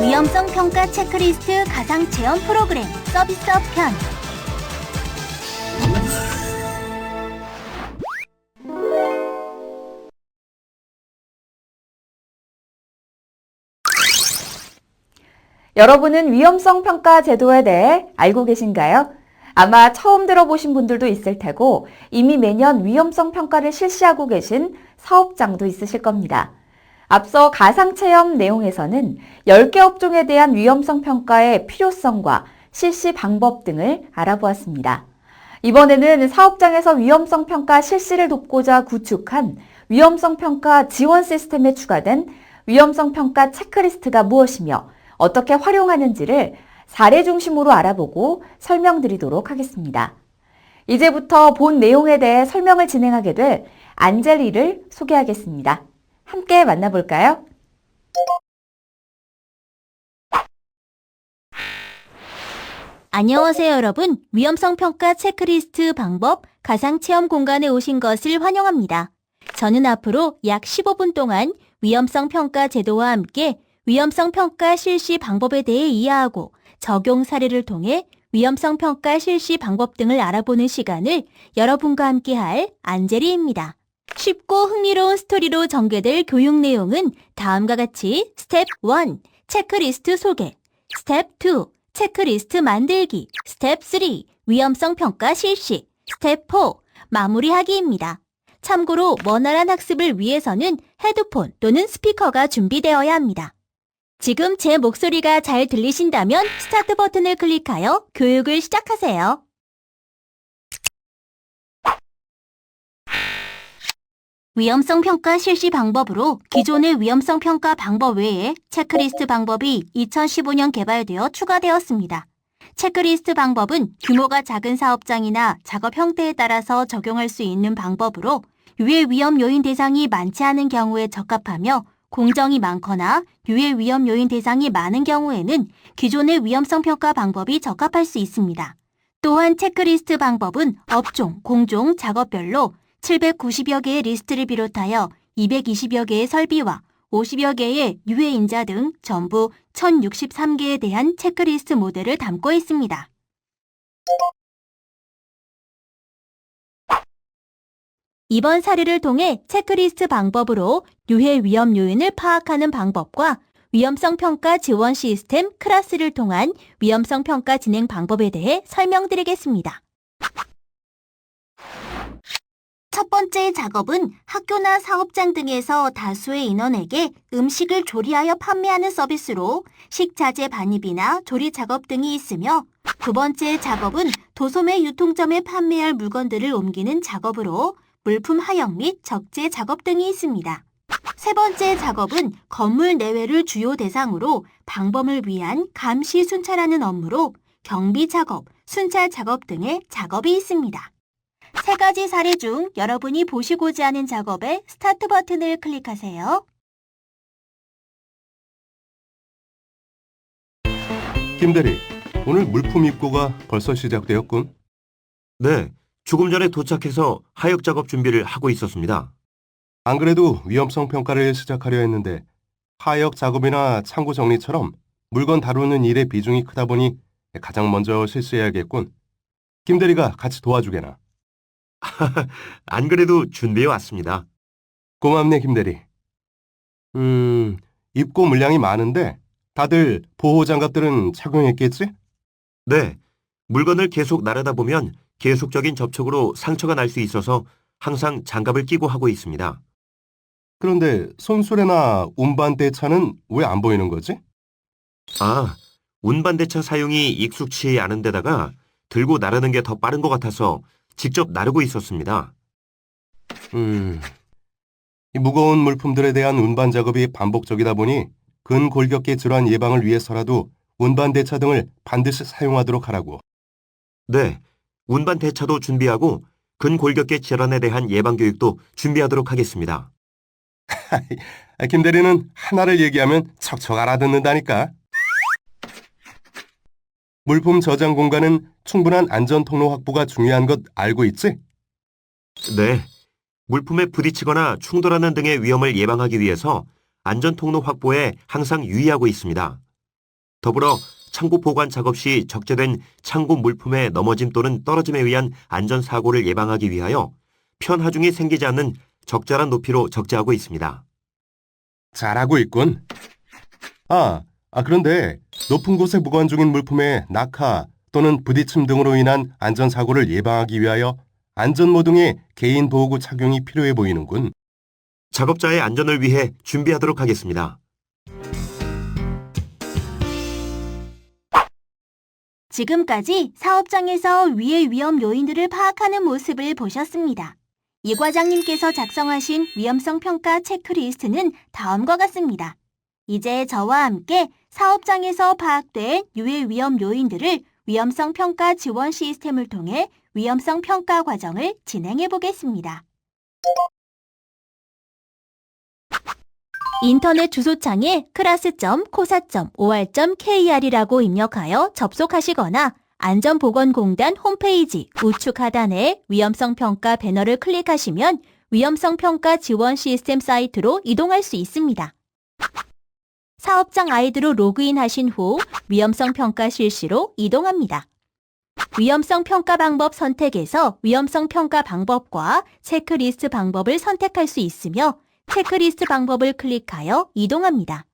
위험성 평가 체크리스트 가상 체험 프로그램 서비스업 편. 여러분은 위험성 평가 제도에 대해 알고 계신가요? 아마 처음 들어보신 분들도 있을 테고 이미 매년 위험성 평가를 실시하고 계신 사업장도 있으실 겁니다. 앞서 가상체험 내용에서는 10개 업종에 대한 위험성 평가의 필요성과 실시 방법 등을 알아보았습니다. 이번에는 사업장에서 위험성 평가 실시를 돕고자 구축한 위험성 평가 지원 시스템에 추가된 위험성 평가 체크리스트가 무엇이며 어떻게 활용하는지를 사례 중심으로 알아보고 설명드리도록 하겠습니다. 이제부터 본 내용에 대해 설명을 진행하게 될 안젤리를 소개하겠습니다. 함께 만나볼까요? 안녕하세요, 여러분. 위험성 평가 체크리스트 방법 가상 체험 공간에 오신 것을 환영합니다. 저는 앞으로 약 15분 동안 위험성 평가 제도와 함께 위험성 평가 실시 방법에 대해 이해하고 적용 사례를 통해 위험성 평가 실시 방법 등을 알아보는 시간을 여러분과 함께 할 안젤리입니다. 쉽고 흥미로운 스토리로 전개될 교육 내용은 다음과 같이 스텝 1, 체크리스트 소개, 스텝 2, 체크리스트 만들기, 스텝 3, 위험성 평가 실시, 스텝 4, 마무리하기입니다. 참고로 원활한 학습을 위해서는 헤드폰 또는 스피커가 준비되어야 합니다. 지금 제 목소리가 잘 들리신다면 스타트 버튼을 클릭하여 교육을 시작하세요. 위험성 평가 실시 방법으로 기존의 위험성 평가 방법 외에 체크리스트 방법이 2015년 개발되어 추가되었습니다. 체크리스트 방법은 규모가 작은 사업장이나 작업 형태에 따라서 적용할 수 있는 방법으로 유해 위험 요인 대상이 많지 않은 경우에 적합하며 공정이 많거나 유해 위험 요인 대상이 많은 경우에는 기존의 위험성 평가 방법이 적합할 수 있습니다. 또한 체크리스트 방법은 업종, 공종, 작업별로 790여 개의 리스트를 비롯하여 220여 개의 설비와 50여 개의 유해 인자 등 전부 1063개에 대한 체크리스트 모델을 담고 있습니다. 이번 사례를 통해 체크리스트 방법으로 유해 위험 요인을 파악하는 방법과 위험성 평가 지원 시스템 클라스를 통한 위험성 평가 진행 방법에 대해 설명드리겠습니다. 첫 번째 작업은 학교나 사업장 등에서 다수의 인원에게 음식을 조리하여 판매하는 서비스로 식자재 반입이나 조리 작업 등이 있으며, 두 번째 작업은 도소매 유통점에 판매할 물건들을 옮기는 작업으로 물품 하역 및 적재 작업 등이 있습니다. 세 번째 작업은 건물 내외를 주요 대상으로 방범을 위한 감시 순찰하는 업무로 경비 작업, 순찰 작업 등의 작업이 있습니다. 세 가지 사례 중 여러분이 보시고자 하는 작업에 스타트 버튼을 클릭하세요. 김대리, 오늘 물품 입고가 벌써 시작되었군. 네, 조금 전에 도착해서 하역 작업 준비를 하고 있었습니다. 안 그래도 위험성 평가를 시작하려 했는데 하역 작업이나 창고 정리처럼 물건 다루는 일의 비중이 크다 보니 가장 먼저 실시해야겠군. 김대리가 같이 도와주게나. 안 그래도 준비해 왔습니다. 고맙네, 김대리. 입고 물량이 많은데 다들 보호장갑들은 착용했겠지? 네, 물건을 계속 나르다 보면 계속적인 접촉으로 상처가 날 수 있어서 항상 장갑을 끼고 하고 있습니다. 그런데 손수레나 운반대차는 왜 안 보이는 거지? 아, 운반대차 사용이 익숙치 않은 데다가 들고 나르는 게 더 빠른 것 같아서 직접 나르고 있었습니다. 이 무거운 물품들에 대한 운반 작업이 반복적이다 보니 근골격계 질환 예방을 위해서라도 운반대차 등을 반드시 사용하도록 하라고. 네, 운반대차도 준비하고 근골격계 질환에 대한 예방 교육도 준비하도록 하겠습니다. 김 대리는 하나를 얘기하면 척척 알아듣는다니까. 물품 저장 공간은 충분한 안전 통로 확보가 중요한 것 알고 있지? 네, 물품에 부딪히거나 충돌하는 등의 위험을 예방하기 위해서 안전 통로 확보에 항상 유의하고 있습니다. 더불어 창고 보관 작업 시 적재된 창고 물품의 넘어짐 또는 떨어짐에 의한 안전사고를 예방하기 위하여 편하중이 생기지 않는 적절한 높이로 적재하고 있습니다. 잘하고 있군. 그런데 높은 곳에 보관 중인 물품의 낙하 또는 부딪힘 등으로 인한 안전사고를 예방하기 위하여 안전모등의 개인 보호구 착용이 필요해 보이는군. 작업자의 안전을 위해 준비하도록 하겠습니다. 지금까지 사업장에서 위의 위험 요인들을 파악하는 모습을 보셨습니다. 이 과장님께서 작성하신 위험성 평가 체크리스트는 다음과 같습니다. 이제 저와 함께 사업장에서 파악된 유해 위험 요인들을 위험성 평가 지원 시스템을 통해 위험성 평가 과정을 진행해 보겠습니다. 인터넷 주소창에 class.cosa.or.kr이라고 입력하여 접속하시거나 안전보건공단 홈페이지 우측 하단에 위험성 평가 배너를 클릭하시면 위험성 평가 지원 시스템 사이트로 이동할 수 있습니다. 사업장 아이디로 로그인하신 후 위험성 평가 실시로 이동합니다. 위험성 평가 방법 선택에서 위험성 평가 방법과 체크리스트 방법을 선택할 수 있으며 체크리스트 방법을 클릭하여 이동합니다.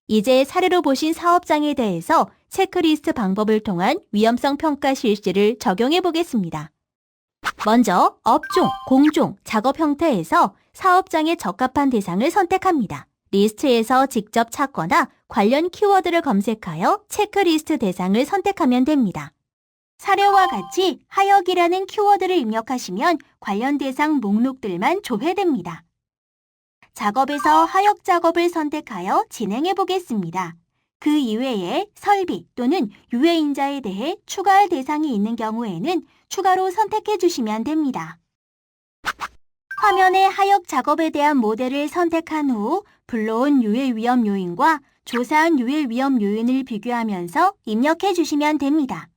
이제 사례로 보신 사업장에 대해서 체크리스트 방법을 통한 위험성 평가 실시를 적용해 보겠습니다. 먼저 업종, 공종, 작업 형태에서 사업장에 적합한 대상을 선택합니다. 리스트에서 직접 찾거나 관련 키워드를 검색하여 체크리스트 대상을 선택하면 됩니다. 사례와 같이 하역이라는 키워드를 입력하시면 관련 대상 목록들만 조회됩니다. 작업에서 하역 작업을 선택하여 진행해 보겠습니다. 그 이외에 설비 또는 유해인자에 대해 추가할 대상이 있는 경우에는 추가로 선택해 주시면 됩니다. 화면에 하역 작업에 대한 모델을 선택한 후 불러온 유해 위험 요인과 조사한 유해 위험 요인을 비교하면서 입력해 주시면 됩니다.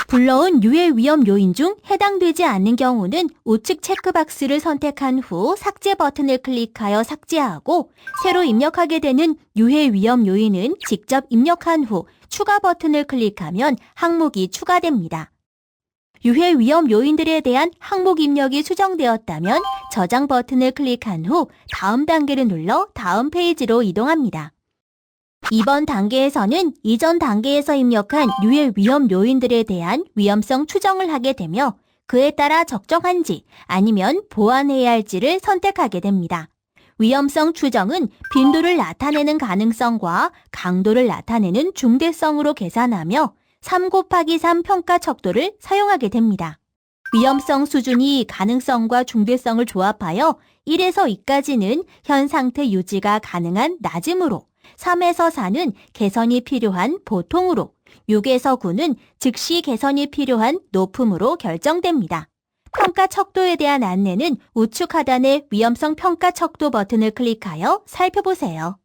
불러온 유해 위험 요인 중 해당되지 않는 경우는 우측 체크박스를 선택한 후 삭제 버튼을 클릭하여 삭제하고 새로 입력하게 되는 유해 위험 요인은 직접 입력한 후 추가 버튼을 클릭하면 항목이 추가됩니다. 유해 위험 요인들에 대한 항목 입력이 수정되었다면 저장 버튼을 클릭한 후 다음 단계를 눌러 다음 페이지로 이동합니다. 이번 단계에서는 이전 단계에서 입력한 유해 위험 요인들에 대한 위험성 추정을 하게 되며 그에 따라 적정한지 아니면 보완해야 할지를 선택하게 됩니다. 위험성 추정은 빈도를 나타내는 가능성과 강도를 나타내는 중대성으로 계산하며 3곱하기3 평가 척도를 사용하게 됩니다. 위험성 수준이 가능성과 중대성을 조합하여 1에서 2까지는 현 상태 유지가 가능한 낮음으로 3에서 4는 개선이 필요한 보통으로 6에서 9는 즉시 개선이 필요한 높음으로 결정됩니다. 평가 척도에 대한 안내는 우측 하단의 위험성 평가 척도 버튼을 클릭하여 살펴보세요.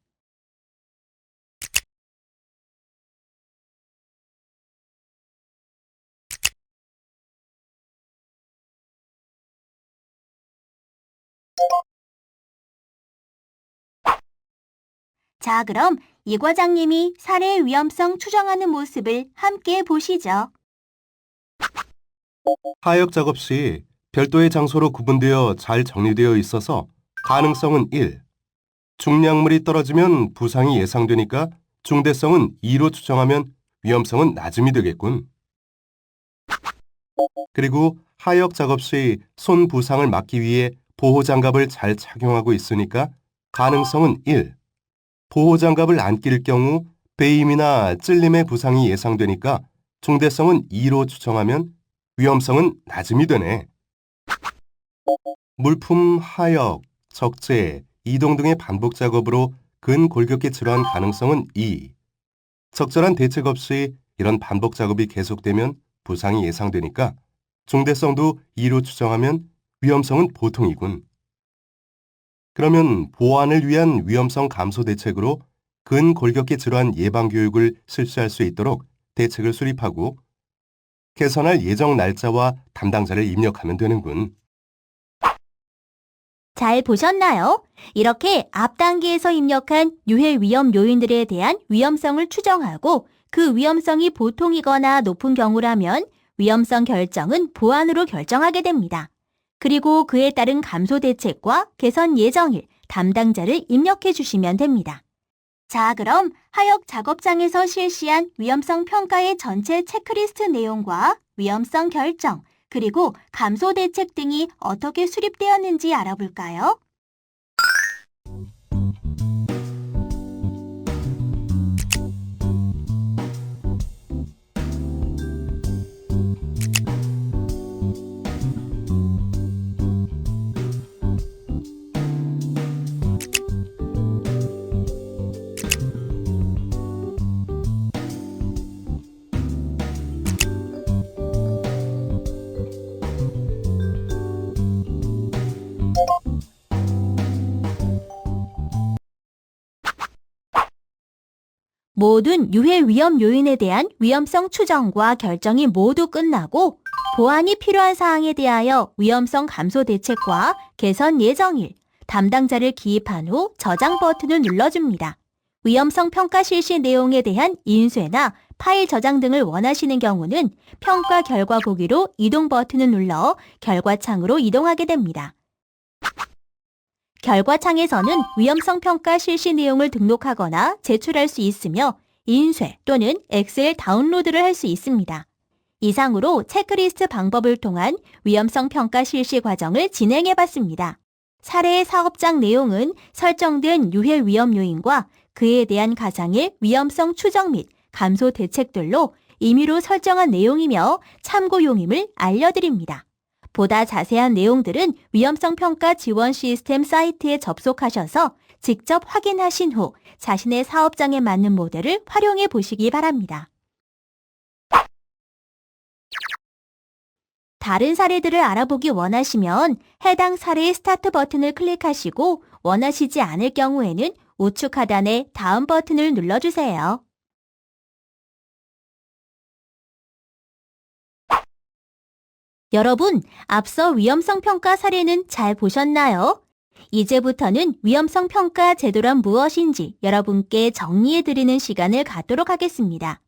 자, 그럼 이 과장님이 사례 위험성 추정하는 모습을 함께 보시죠. 하역 작업 시 별도의 장소로 구분되어 잘 정리되어 있어서 가능성은 1. 중량물이 떨어지면 부상이 예상되니까 중대성은 2로 추정하면 위험성은 낮음이 되겠군. 그리고 하역 작업 시 손 부상을 막기 위해 보호장갑을 잘 착용하고 있으니까 가능성은 1. 보호장갑을 안 낄 경우 베임이나 찔림의 부상이 예상되니까 중대성은 2로 추정하면 위험성은 낮음이 되네. 물품 하역, 적재, 이동 등의 반복 작업으로 근골격계 질환 가능성은 2. 적절한 대책 없이 이런 반복 작업이 계속되면 부상이 예상되니까 중대성도 2로 추정하면 위험성은 보통이군. 그러면 보완을 위한 위험성 감소 대책으로 근골격계 질환 예방 교육을 실시할 수 있도록 대책을 수립하고 개선할 예정 날짜와 담당자를 입력하면 되는군. 잘 보셨나요? 이렇게 앞 단계에서 입력한 유해 위험 요인들에 대한 위험성을 추정하고 그 위험성이 보통이거나 높은 경우라면 위험성 결정은 보안으로 결정하게 됩니다. 그리고 그에 따른 감소 대책과 개선 예정일, 담당자를 입력해 주시면 됩니다. 자, 그럼 하역 작업장에서 실시한 위험성 평가의 전체 체크리스트 내용과 위험성 결정, 그리고 감소 대책 등이 어떻게 수립되었는지 알아볼까요? 모든 유해 위험 요인에 대한 위험성 추정과 결정이 모두 끝나고 보완이 필요한 사항에 대하여 위험성 감소 대책과 개선 예정일, 담당자를 기입한 후 저장 버튼을 눌러줍니다. 위험성 평가 실시 내용에 대한 인쇄나 파일 저장 등을 원하시는 경우는 평가 결과 보기로 이동 버튼을 눌러 결과창으로 이동하게 됩니다. 결과창에서는 위험성 평가 실시 내용을 등록하거나 제출할 수 있으며 인쇄 또는 엑셀 다운로드를 할 수 있습니다. 이상으로 체크리스트 방법을 통한 위험성 평가 실시 과정을 진행해 봤습니다. 사례의 사업장 내용은 설정된 유해 위험 요인과 그에 대한 가상의 위험성 추정 및 감소 대책들로 임의로 설정한 내용이며 참고용임을 알려드립니다. 보다 자세한 내용들은 위험성 평가 지원 시스템 사이트에 접속하셔서 직접 확인하신 후 자신의 사업장에 맞는 모델을 활용해 보시기 바랍니다. 다른 사례들을 알아보기 원하시면 해당 사례의 스타트 버튼을 클릭하시고 원하시지 않을 경우에는 우측 하단의 다음 버튼을 눌러주세요. 여러분, 앞서 위험성 평가 사례는 잘 보셨나요? 이제부터는 위험성 평가 제도란 무엇인지 여러분께 정리해드리는 시간을 갖도록 하겠습니다.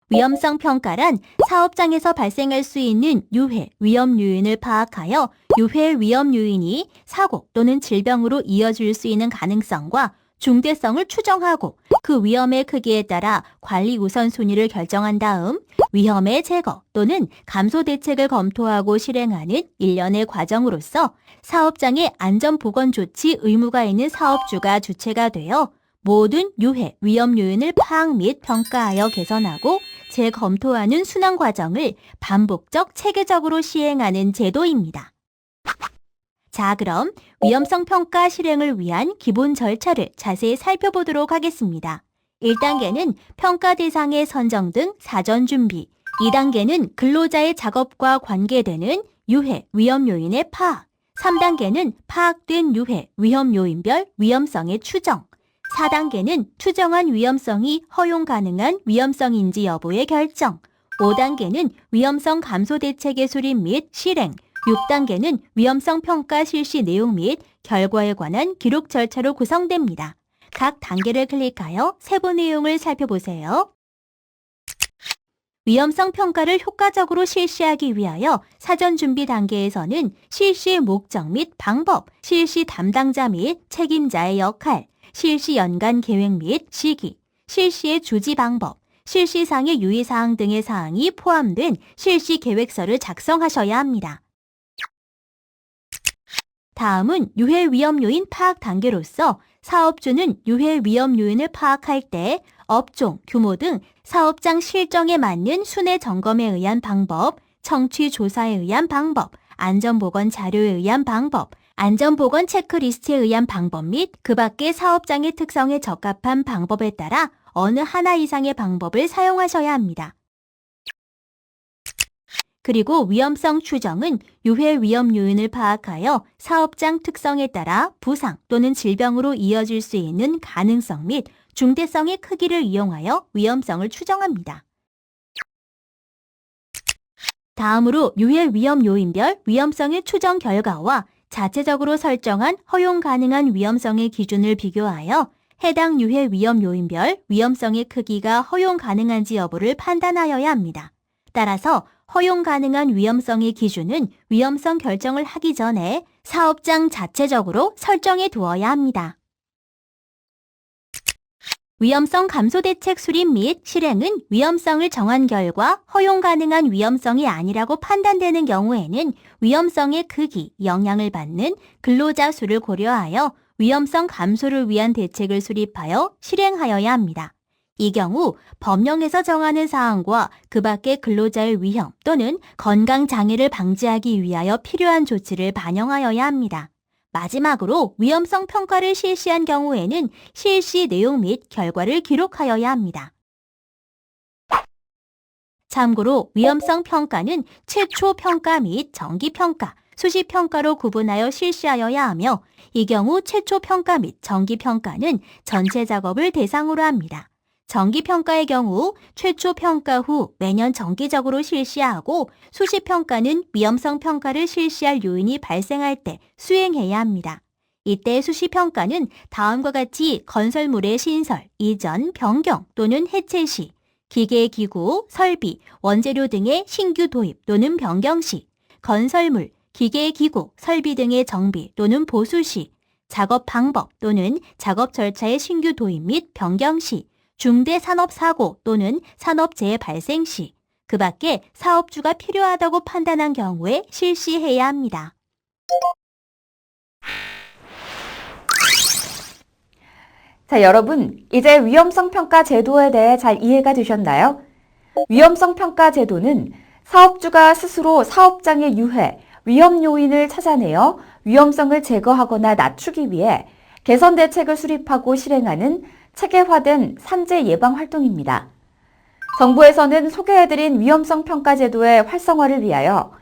위험성 평가란 사업장에서 발생할 수 있는 유해, 위험 요인을 파악하여 유해 위험 요인이 사고 또는 질병으로 이어질 수 있는 가능성과 중대성을 추정하고 그 위험의 크기에 따라 관리 우선순위를 결정한 다음 위험의 제거 또는 감소 대책을 검토하고 실행하는 일련의 과정으로서 사업장의 안전보건 조치 의무가 있는 사업주가 주체가 되어 모든 유해, 위험 요인을 파악 및 평가하여 개선하고 재검토하는 순환 과정을 반복적 체계적으로 시행하는 제도입니다. 자, 그럼 위험성 평가 실행을 위한 기본 절차를 자세히 살펴보도록 하겠습니다. 1단계는 평가 대상의 선정 등 사전 준비, 2단계는 근로자의 작업과 관계되는 유해, 위험 요인의 파악, 3단계는 파악된 유해, 위험 요인별 위험성의 추정, 4단계는 추정한 위험성이 허용 가능한 위험성인지 여부의 결정, 5단계는 위험성 감소 대책의 수립 및 실행, 6단계는 위험성 평가 실시 내용 및 결과에 관한 기록 절차로 구성됩니다. 각 단계를 클릭하여 세부 내용을 살펴보세요. 위험성 평가를 효과적으로 실시하기 위하여 사전 준비 단계에서는 실시의 목적 및 방법, 실시 담당자 및 책임자의 역할, 실시 연간 계획 및 시기, 실시의 주지 방법, 실시상의 유의사항 등의 사항이 포함된 실시 계획서를 작성하셔야 합니다. 다음은 유해 위험 요인 파악 단계로서 사업주는 유해 위험 요인을 파악할 때 업종, 규모 등 사업장 실정에 맞는 순회 점검에 의한 방법, 청취 조사에 의한 방법, 안전보건 자료에 의한 방법, 안전보건 체크리스트에 의한 방법 및 그 밖의 사업장의 특성에 적합한 방법에 따라 어느 하나 이상의 방법을 사용하셔야 합니다. 그리고 위험성 추정은 유해 위험 요인을 파악하여 사업장 특성에 따라 부상 또는 질병으로 이어질 수 있는 가능성 및 중대성의 크기를 이용하여 위험성을 추정합니다. 다음으로 유해 위험 요인별 위험성의 추정 결과와 자체적으로 설정한 허용 가능한 위험성의 기준을 비교하여 해당 유해 위험 요인별 위험성의 크기가 허용 가능한지 여부를 판단하여야 합니다. 따라서 허용 가능한 위험성의 기준은 위험성 결정을 하기 전에 사업장 자체적으로 설정해 두어야 합니다. 위험성 감소 대책 수립 및 실행은 위험성을 정한 결과 허용 가능한 위험성이 아니라고 판단되는 경우에는 위험성의 크기, 영향을 받는 근로자 수를 고려하여 위험성 감소를 위한 대책을 수립하여 실행하여야 합니다. 이 경우 법령에서 정하는 사항과 그 밖의 근로자의 위험 또는 건강 장애를 방지하기 위하여 필요한 조치를 반영하여야 합니다. 마지막으로 위험성 평가를 실시한 경우에는 실시 내용 및 결과를 기록하여야 합니다. 참고로 위험성 평가는 최초 평가 및 정기 평가, 수시 평가로 구분하여 실시하여야 하며 이 경우 최초 평가 및 정기 평가는 전체 작업을 대상으로 합니다. 정기 평가의 경우 최초 평가 후 매년 정기적으로 실시하고 수시 평가는 위험성 평가를 실시할 요인이 발생할 때 수행해야 합니다. 이때 수시 평가는 다음과 같이 건설물의 신설, 이전, 변경 또는 해체 시, 기계, 기구, 설비, 원재료 등의 신규 도입 또는 변경 시, 건설물, 기계, 기구, 설비 등의 정비 또는 보수 시, 작업 방법 또는 작업 절차의 신규 도입 및 변경 시, 중대 산업 사고 또는 산업재해 발생 시, 그 밖에 사업주가 필요하다고 판단한 경우에 실시해야 합니다. 자, 여러분, 이제 위험성 평가 제도에 대해 잘 이해가 되셨나요? 위험성 평가 제도는 사업주가 스스로 사업장의 유해, 위험 요인을 찾아내어 위험성을 제거하거나 낮추기 위해 개선 대책을 수립하고 실행하는 체계화된 산재 예방 활동입니다. 정부에서는 소개해드린 위험성 평가 제도의 활성화를 위하여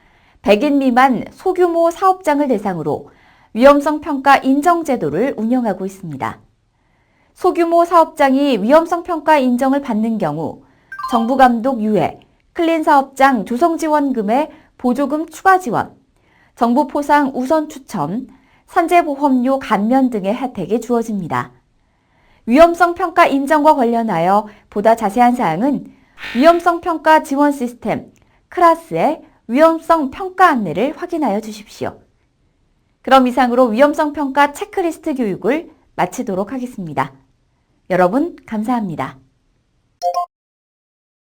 100인 미만 소규모 사업장을 대상으로 위험성 평가 인정 제도를 운영하고 있습니다. 소규모 사업장이 위험성 평가 인정을 받는 경우 정부 감독 유예, 클린 사업장 조성 지원금의 보조금 추가 지원, 정부 포상 우선 추첨, 산재보험료 감면 등의 혜택이 주어집니다. 위험성 평가 인정과 관련하여 보다 자세한 사항은 위험성 평가 지원 시스템 크라스의 위험성 평가 안내를 확인하여 주십시오. 그럼 이상으로 위험성 평가 체크리스트 교육을 마치도록 하겠습니다. 여러분, 감사합니다.